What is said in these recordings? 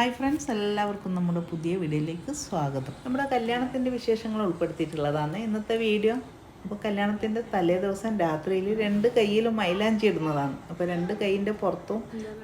Hi friends, എല്ലാവർക്കും നമ്മുടെ പുതിയ വീഡിയോയിലേക്ക് സ്വാഗതം. നമ്മുടെ കല്യാണത്തിൻ്റെ വിശേഷങ്ങൾ ഉൾപ്പെടുത്തിയിട്ടുള്ളതാണ് ഇന്നത്തെ വീഡിയോ. അപ്പോൾ കല്യാണത്തിൻ്റെ തലേ ദിവസം രാത്രിയിൽ 2 കൈയിലും മൈലാഞ്ചി ഇടുന്നതാണ്. അപ്പോൾ 2 കൈയിൻ്റെ പുറത്തും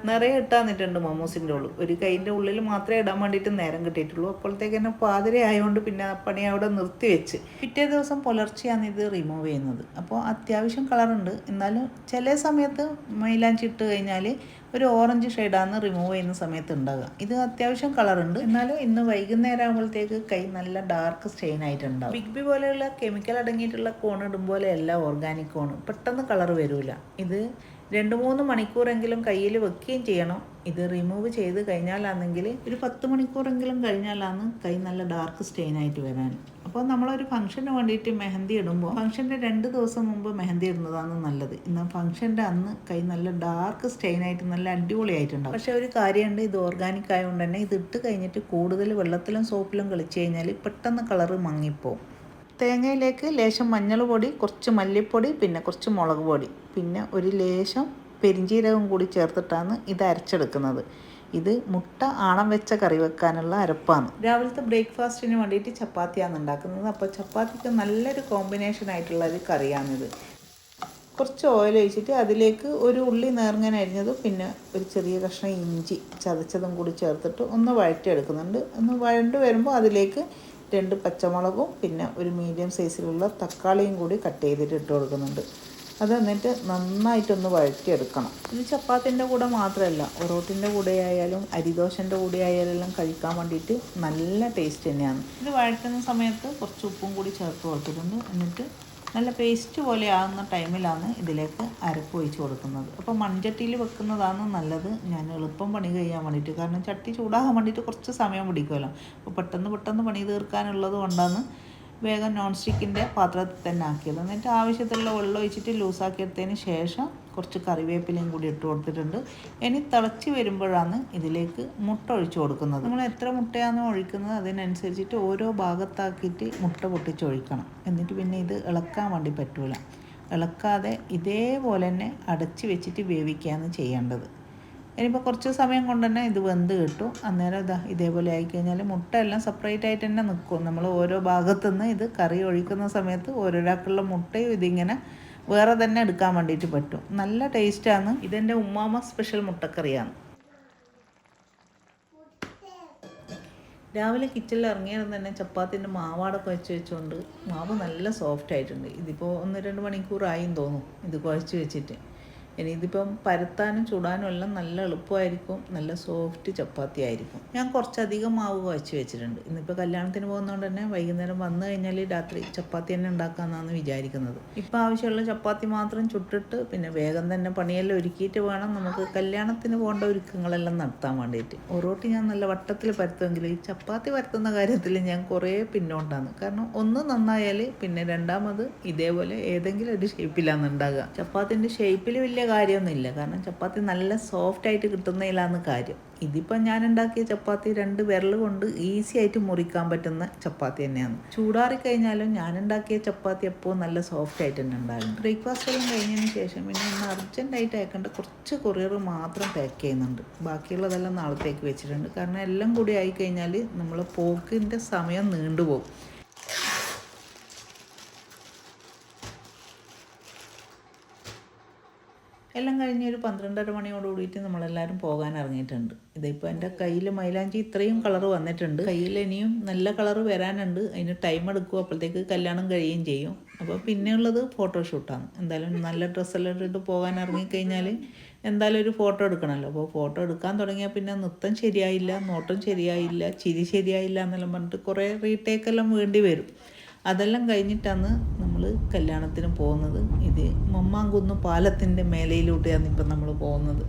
നിറയെ ഇട്ടാന്നിട്ടുണ്ട് മമ്മൂസിൻ്റെ ഉള്ളു. ഒരു കൈയിൻ്റെ ഉള്ളിൽ മാത്രമേ ഇടാൻ വേണ്ടിയിട്ട് നേരം കിട്ടിയിട്ടുള്ളൂ. അപ്പോഴത്തേക്ക് തന്നെ പാതിര ആയതുകൊണ്ട് പിന്നെ ആ പണി അവിടെ നിർത്തിവെച്ച് പിറ്റേ ദിവസം പുലർച്ചെയാണ് ഇത് റിമൂവ് ചെയ്യുന്നത്. അപ്പോൾ അത്യാവശ്യം കളറുണ്ട്, എന്നാലും ചില സമയത്ത് മൈലാഞ്ചി ഇട്ട് കഴിഞ്ഞാൽ ഒരു ഓറഞ്ച് ഷെയ്ഡാണ് റിമൂവ് ചെയ്യുന്ന സമയത്ത് ഉണ്ടാകുക. ഇത് അത്യാവശ്യം കളറുണ്ട്, എന്നാലും ഇന്ന് വൈകുന്നേരം ആകുമ്പോഴത്തേക്ക് കൈ നല്ല ഡാർക്ക് സ്റ്റെയിൻ ആയിട്ടുണ്ടാവും. ബിഗ് ബി പോലെയുള്ള കെമിക്കൽ അടങ്ങിയിട്ടുള്ള കോൺ ഇടുമ്പോൾ എല്ലാം ഓർഗാനിക് കോൺ പെട്ടെന്ന് കളർ വരില്ല. ഇത് 2-3 മണിക്കൂറെങ്കിലും കയ്യിൽ വെക്കുകയും ചെയ്യണം. ഇത് റിമൂവ് ചെയ്ത് കഴിഞ്ഞാലാണെങ്കിൽ ഒരു 10 മണിക്കൂറെങ്കിലും കഴിഞ്ഞാലാണ് കൈ നല്ല ഡാർക്ക് സ്റ്റെയിൻ ആയിട്ട് വരാൻ. അപ്പോൾ നമ്മളൊരു ഫംഗ്ഷന് വേണ്ടിയിട്ട് മെഹന്തി ഇടുമ്പോൾ ഫംഗ്ഷൻ്റെ 2 ദിവസം മുമ്പ് മെഹന്തി ഇടുന്നതാണ് നല്ലത്. എന്നാൽ ഫംഗ്ഷൻ്റെ അന്ന് കൈ നല്ല ഡാർക്ക് സ്റ്റെയിൻ ആയിട്ട് നല്ല അടിപൊളിയായിട്ടുണ്ടാവും. പക്ഷേ ഒരു കാര്യമുണ്ട്, ഇത് ഓർഗാനിക് ആയതുകൊണ്ട് തന്നെ ഇത് ഇട്ട് കഴിഞ്ഞിട്ട് കൂടുതൽ വെള്ളത്തിലും സോപ്പിലും കളിച്ച് കഴിഞ്ഞാൽ പെട്ടെന്ന് കളറ് മങ്ങിപ്പോവും. തേങ്ങയിലേക്ക് ലേശം മഞ്ഞൾ പൊടി, കുറച്ച് മല്ലിപ്പൊടി, പിന്നെ കുറച്ച് മുളക് പൊടി, പിന്നെ ഒരു ലേശം പെരിഞ്ചീരകം കൂടി ചേർത്തിട്ടാണ് ഇത് അരച്ചെടുക്കുന്നത്. ഇത് മുട്ട ആണം വെച്ച കറി വെക്കാനുള്ള അരപ്പാണ്. രാവിലത്തെ ബ്രേക്ക്ഫാസ്റ്റിന് വേണ്ടിയിട്ട് ചപ്പാത്തിയാണ് ഉണ്ടാക്കുന്നത്. അപ്പോൾ ചപ്പാത്തിക്ക് നല്ലൊരു കോമ്പിനേഷൻ ആയിട്ടുള്ള ഒരു കറിയാണിത്. കുറച്ച് ഓയിൽ ഒഴിച്ചിട്ട് അതിലേക്ക് ഒരു ഉള്ളി നേർങ്ങനെ അരിഞ്ഞതും പിന്നെ ഒരു ചെറിയ കഷ്ണം ഇഞ്ചി ചതച്ചതും കൂടി ചേർത്തിട്ട് ഒന്ന് വഴറ്റിയെടുക്കുന്നുണ്ട്. ഒന്ന് വഴണ്ട് വരുമ്പോൾ അതിലേക്ക് 2 പച്ചമുളകും പിന്നെ ഒരു മീഡിയം സൈസിലുള്ള തക്കാളിയും കൂടി കട്ട് ചെയ്തിട്ട് ഇട്ട് കൊടുക്കുന്നുണ്ട്. അത് എന്നിട്ട് നന്നായിട്ടൊന്ന് വഴറ്റിയെടുക്കണം. ഇത് ചപ്പാത്തിൻ്റെ കൂടെ മാത്രമല്ല, ഒറോട്ടിൻ്റെ കൂടെ ആയാലും അരിദോശൻ്റെ കൂടെ ആയാലും കഴിക്കാൻ വേണ്ടിയിട്ട് നല്ല ടേസ്റ്റ് തന്നെയാണ്. ഇത് വഴറ്റുന്ന സമയത്ത് കുറച്ച് ഉപ്പും കൂടി ചേർത്ത് കൊടുത്തിട്ടുണ്ട്. എന്നിട്ട് നല്ല പേസ്റ്റ് പോലെ ആകുന്ന ടൈമിലാണ് ഇതിലേക്ക് അരപ്പ് ഒഴിച്ച് കൊടുക്കുന്നത്. അപ്പോൾ മൺചട്ടിയിൽ വെക്കുന്നതാണ് നല്ലത്. ഞാൻ എളുപ്പം പണി കഴിയാൻ വേണ്ടിയിട്ട്, കാരണം ചട്ടി ചൂടാകാൻ വേണ്ടിയിട്ട് കുറച്ച് സമയം പിടിക്കുമല്ലോ. അപ്പോൾ പെട്ടെന്ന് പണി തീർക്കാനുള്ളത് കൊണ്ടാണ് വേഗം നോൺ സ്റ്റിക്കിൻ്റെ പാത്രത്തിൽ തന്നെ ആക്കിയത്. എന്നിട്ട് ആവശ്യത്തിലുള്ള വെള്ളം ഒഴിച്ചിട്ട് ലൂസാക്കിയെടുത്തതിന് ശേഷം കുറച്ച് കറിവേപ്പിലയും കൂടി ഇട്ട് കൊടുത്തിട്ടുണ്ട്. ഇനി തിളച്ച് വരുമ്പോഴാണ് ഇതിലേക്ക് മുട്ട ഒഴിച്ച് കൊടുക്കുന്നത്. നമ്മൾ എത്ര മുട്ടയാണോ ഒഴിക്കുന്നത് അതിനനുസരിച്ചിട്ട് ഓരോ ഭാഗത്താക്കിയിട്ട് മുട്ട പൊട്ടിച്ചൊഴിക്കണം. എന്നിട്ട് പിന്നെ ഇത് ഇളക്കാൻ വേണ്ടി പറ്റൂല. ഇളക്കാതെ ഇതേപോലെ തന്നെ അടച്ച് വെച്ചിട്ട് വേവിക്കുകയാണ് ചെയ്യേണ്ടത്. ഇനിയിപ്പോൾ കുറച്ച് സമയം കൊണ്ട് തന്നെ ഇത് വെന്ത് കിട്ടും. അന്നേരം ഇതേപോലെ ആയിക്കഴിഞ്ഞാൽ മുട്ട എല്ലാം സെപ്പറേറ്റ് ആയിട്ട് തന്നെ നിൽക്കും. നമ്മൾ ഓരോ ഭാഗത്തുനിന്ന് ഇത് കറി ഒഴിക്കുന്ന സമയത്ത് ഓരോരാൾക്കുള്ള മുട്ടയും ഇതിങ്ങനെ വേറെ തന്നെ എടുക്കാൻ വേണ്ടിയിട്ട് പറ്റും. നല്ല ടേസ്റ്റാണ്. ഇതെൻ്റെ ഉമ്മാമ സ്പെഷ്യൽ മുട്ടക്കറിയാണ്. രാവിലെ കിച്ചണിൽ ഇറങ്ങിയാലും തന്നെ ചപ്പാത്തിൻ്റെ മാവാടൊക്കെ വെച്ചുകൊണ്ട് മാവ് നല്ല സോഫ്റ്റ് ആയിട്ടുണ്ട്. ഇതിപ്പോൾ 1-2 മണിക്കൂറായെന്ന് തോന്നും ഇത് കുഴച്ച് വെച്ചിട്ട്. ഇനി ഇതിപ്പം പരത്താനും ചുടാനും എല്ലാം നല്ല എളുപ്പമായിരിക്കും. നല്ല സോഫ്റ്റ് ചപ്പാത്തി ആയിരിക്കും. ഞാൻ കുറച്ചധികം മാവ് കുഴച്ച് വെച്ചിട്ടുണ്ട്. ഇന്നിപ്പോൾ കല്യാണത്തിന് പോകുന്നതുകൊണ്ട് തന്നെ വൈകുന്നേരം വന്നു കഴിഞ്ഞാൽ രാത്രി ചപ്പാത്തി തന്നെ ഉണ്ടാക്കാമെന്നാണ് വിചാരിക്കുന്നത്. ഇപ്പോൾ ആവശ്യമുള്ള ചപ്പാത്തി മാത്രം ചുട്ടിട്ട് പിന്നെ വേഗം തന്നെ പണിയെല്ലാം ഒരുക്കിയിട്ട് വേണം നമുക്ക് കല്യാണത്തിന് പോകേണ്ട ഒരുക്കങ്ങളെല്ലാം നടത്താൻ വേണ്ടിയിട്ട്. ഒറോട്ടി ഞാൻ നല്ല വട്ടത്തിൽ പരത്തുമെങ്കിൽ ഈ ചപ്പാത്തി പരത്തുന്ന കാര്യത്തിൽ ഞാൻ കുറേ പിന്നോട്ടാണ്. കാരണം ഒന്ന് നന്നായാൽ പിന്നെ രണ്ടാമത് ഇതേപോലെ ഏതെങ്കിലും ഒരു ഷേപ്പിലാണ് ഉണ്ടാകുക. ചപ്പാത്തിൻ്റെ ഷേപ്പിൽ വലിയ കാര്യമൊന്നുമില്ല, കാരണം ചപ്പാത്തി നല്ല സോഫ്റ്റ് ആയിട്ട് കിട്ടുന്നതിലാണ് കാര്യം. ഇതിപ്പോൾ ഞാൻ ഉണ്ടാക്കിയ ചപ്പാത്തി 2 വിരൽ കൊണ്ട് ഈസി ആയിട്ട് മുറിക്കാൻ പറ്റുന്ന ചപ്പാത്തി തന്നെയാണ്. ചൂടാറിക്കഴിഞ്ഞാലും ഞാൻ ഉണ്ടാക്കിയ ചപ്പാത്തി എപ്പോൾ നല്ല സോഫ്റ്റ് ആയിട്ട് തന്നെ ഉണ്ടാകും. ബ്രേക്ക്ഫാസ്റ്റ് എല്ലാം കഴിഞ്ഞതിന് ശേഷം പിന്നെ ഇന്ന് അർജൻറ്റായിട്ട് അയക്കേണ്ട കുറച്ച് കൊറിയർ മാത്രം പാക്ക് ചെയ്യുന്നുണ്ട്. ബാക്കിയുള്ളതെല്ലാം നാളത്തേക്ക് വെച്ചിട്ടുണ്ട്. കാരണം എല്ലാം കൂടി ആയിക്കഴിഞ്ഞാൽ നമ്മൾ പോക്കിൻ്റെ സമയം നീണ്ടുപോകും. എല്ലാം കഴിഞ്ഞ് ഒരു 12:30 മണിയോട് കൂടിയിട്ട് നമ്മളെല്ലാവരും പോകാൻ ഇറങ്ങിയിട്ടുണ്ട്. ഇതിപ്പോൾ എൻ്റെ കയ്യിൽ മൈലാഞ്ചി ഇത്രയും കളർ വന്നിട്ടുണ്ട്. കയ്യിൽ ഇനിയും നല്ല കളർ വരാനുണ്ട്. അതിന് ടൈം എടുക്കും. അപ്പോഴത്തേക്ക് കല്യാണം കഴിയുകയും ചെയ്യും. അപ്പോൾ പിന്നെയുള്ളത് ഫോട്ടോഷൂട്ടാണ്. എന്തായാലും നല്ല ഡ്രസ്സെല്ലാം ഇട്ടിട്ട് പോകാൻ ഇറങ്ങിക്കഴിഞ്ഞാൽ എന്തായാലും ഒരു ഫോട്ടോ എടുക്കണമല്ലോ. അപ്പോൾ ഫോട്ടോ എടുക്കാൻ തുടങ്ങിയാൽ പിന്നെ നൃത്തം ശരിയായില്ല, നോട്ടം ശരിയായില്ല, ചിരി ശരിയായില്ല എന്നെല്ലാം പറഞ്ഞിട്ട് കുറേ റീടേക്കെല്ലാം വേണ്ടി വരും. അതെല്ലാം കഴിഞ്ഞിട്ടാണ് നമ്മൾ കല്യാണത്തിന് പോകുന്നത്. ഇത് മമ്മാങ്കുന്ന് പാലത്തിൻ്റെ മേലയിലൂടെയാണ് ഇപ്പം നമ്മൾ പോകുന്നത്.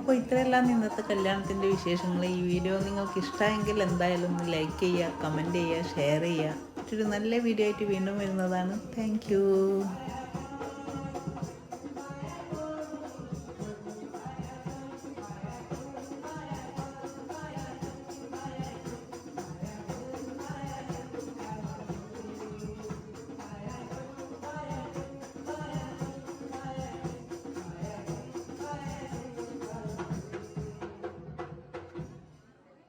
അപ്പോൾ ഇത്രയെല്ലാം ഇന്നത്തെ കല്യാണത്തിൻ്റെ വിശേഷങ്ങൾ. ഈ വീഡിയോ നിങ്ങൾക്ക് ഇഷ്ടമെങ്കിൽ എന്തായാലും ഒന്ന് ലൈക്ക് ചെയ്യുക, കമൻറ്റ് ചെയ്യുക, ഷെയർ ചെയ്യുക. മറ്റൊരു നല്ല വീഡിയോ ആയിട്ട് വീണ്ടും വരുന്നതാണ്. താങ്ക്